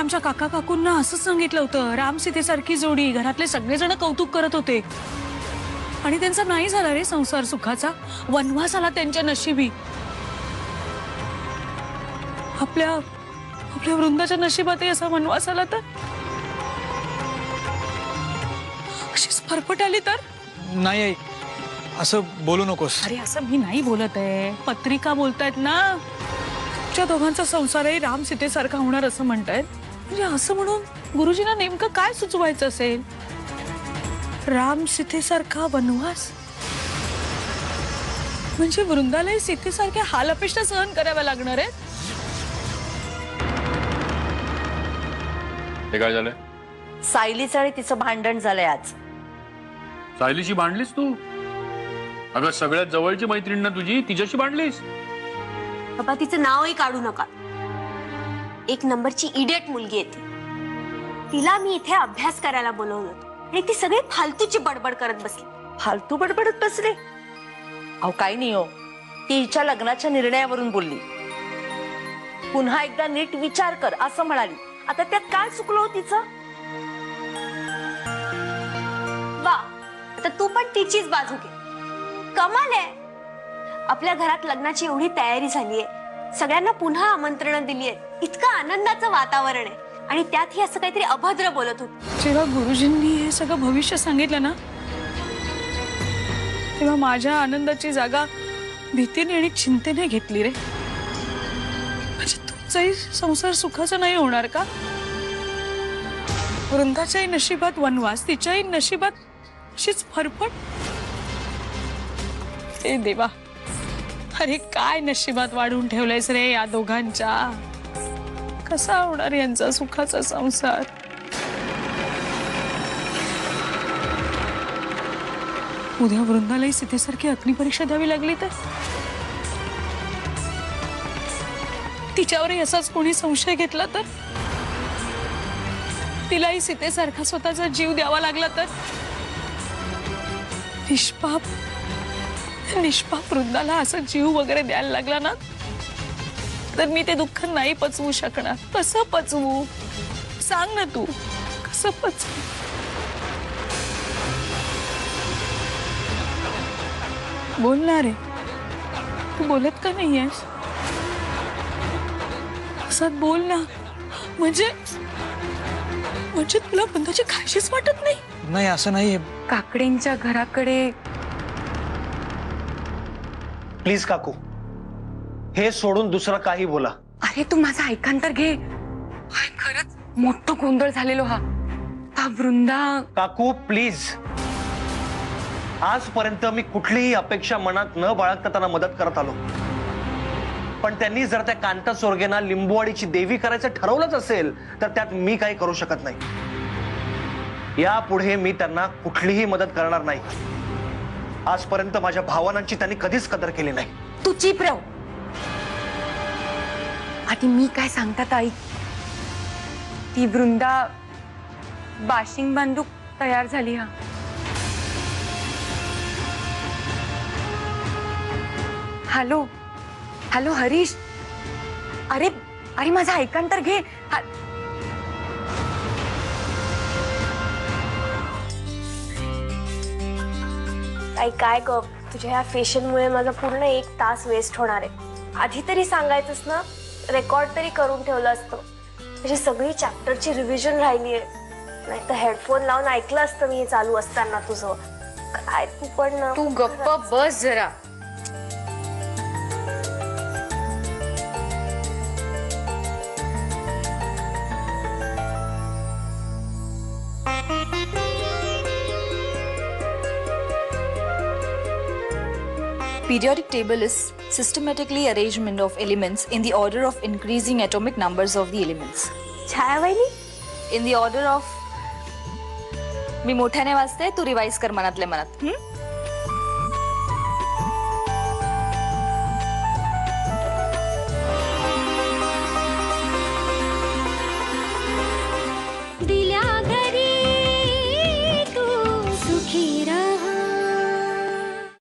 आमच्या काका काकूंना असंच सांगितलं होतं, राम सीतेसारखी जोडी, घरातले सगळेजण कौतुक करत होते. आणि त्यांचा नाही झाला रे संसार सुखाचा, वनवास आला त्यांच्या नशिबी. आपल्या वृंदाच्या नशिबातही असा वनवास आला तर, अशीच फरफट आली तर. नाही आई, असं बोलू नकोस. अरे असं मी नाही बोलत आहे, पत्रिका बोलतायत ना. तुमच्या दोघांचा संसारही राम सीतेसारखा होणार असं म्हणतायत. म्हणजे असं म्हणून गुरुजींना नेमकं काय सुचवायचं असेल? राम सीतेसारखा वनवास म्हणजे वृंदालाही सीतेसारख्या हाल अपेष्टा सहन कराव्या लागणार आहेत. हे काय झालंय? सायलीचं आणि तिचं भांडण झालंय आज. सायलीशी भांडलीस तू? अगं सगळ्यात जवळची मैत्रीण ना तुझी, तिच्याशी भांडलीस? बाबा तिचं नावही काढू नका. एक नंबरची इडियट मुलगी आहे ती. तिला मी इथे अभ्यास करायला बोलवलं आणि ती सगळी फालतूची बडबड करत बसली. फालतू बडबडत बसले? अहो काही नाही हो, ती हिच्या लग्नाच्या निर्णयावरून बोलली. पुन्हा एकदा नीट विचार कर असं म्हणाली. आता त्यात काय चुकलं हो तिचं? वा, आता तू पण तिचीच बाजू घे. कमाल आहे. आपल्या घरात लग्नाची एवढी तयारी झालीये, सगळ्यांना पुन्हा आमंत्रण दिली आहेत, इतकं आनंदाचं वातावरण आहे आणि त्यात ही असं काहीतरी अभद्र बोलत होती. जेव्हा गुरुजींनी हे सगळं भविष्य सांगितलं ना, तेव्हा माझ्या आनंदाची जागा भीतीने आणि चिंतेने घेतली रे. म्हणजे तुमचाही संसार सुखाचा नाही होणार का? वृंदाच्याही नशिबात वनवास, तिच्याही नशिबात अशीच फरफट. हे देवा, अरे काय नशिबात वाढून ठेवलंयस रे या दोघांच्या. कसा होणार यांचा सुखाचा संसार? उद्या वृंदालाही सीतेसारखी अग्निपरीक्षा द्यावी लागली तर, तिच्यावरही असाच कोणी संशय घेतला तर, तिलाही सीतेसारखा स्वतःचा जीव द्यावा लागला तर, निष्पाप वृंदाला असा जीव वगैरे द्यायला लागला ना, तर मी ते दुःख नाही पचवू शकणार. कसं पचवू सांग ना तू, कसं पचवू? बोलणार आहे तू, बोलत का नाहीयेस? असं बोल ना, म्हणजे तुला बंदाची काळजीच वाटत नाही? नाही असं नाहीये. काकडेंच्या घराकडे. प्लीज काकू, हे सोडून दुसरं काही बोला. अरे तू माझं ऐकान तर घे. हाय, खरंच मोठं गोंधळ झालेलो हा वृंदा. काकू प्लीज, आजपर्यंत मी कुठलीही अपेक्षा मनात न बाळगता त्यांना मदत करत आलो. पण त्यांनी जर त्या कांता चोरगेंना लिंबूवाडीची देवी करायचं ठरवलंच असेल तर त्यात मी काही करू शकत नाही. यापुढे मी त्यांना कुठलीही मदत करणार नाही. आजपर्यंत माझ्या भावनांची त्यांनी कधीच कदर केली नाही. तू चीप राहू. आधी मी काय सांगतात ऐक. ती वृंदा बाशिंग बंदूक तयार झाली. हॅलो हॅलो हरीश, अरे अरे माझं ऐकान तर घे. काय ग, तुझ्या ह्या फॅशनमुळे माझा पूर्ण 1 तास वेस्ट होणार आहे. आधी तरी सांगायचंस ना, रेकॉर्ड तरी करून ठेवलं असतं. तुझी सगळी चॅप्टरची रिव्हिजन राहिली आहे. नाही तर हेडफोन लावून ऐकलं असतं मी हे चालू असताना तुझं. काय तू पण ना, तू गप्प बस जरा. Periodic table is systematically arrangement of elements in the order of increasing atomic numbers of the elements. छायावाहिनी In the order of. मी मोठ्याने वाचते, तू रिवाइज कर मनातल्या मनात.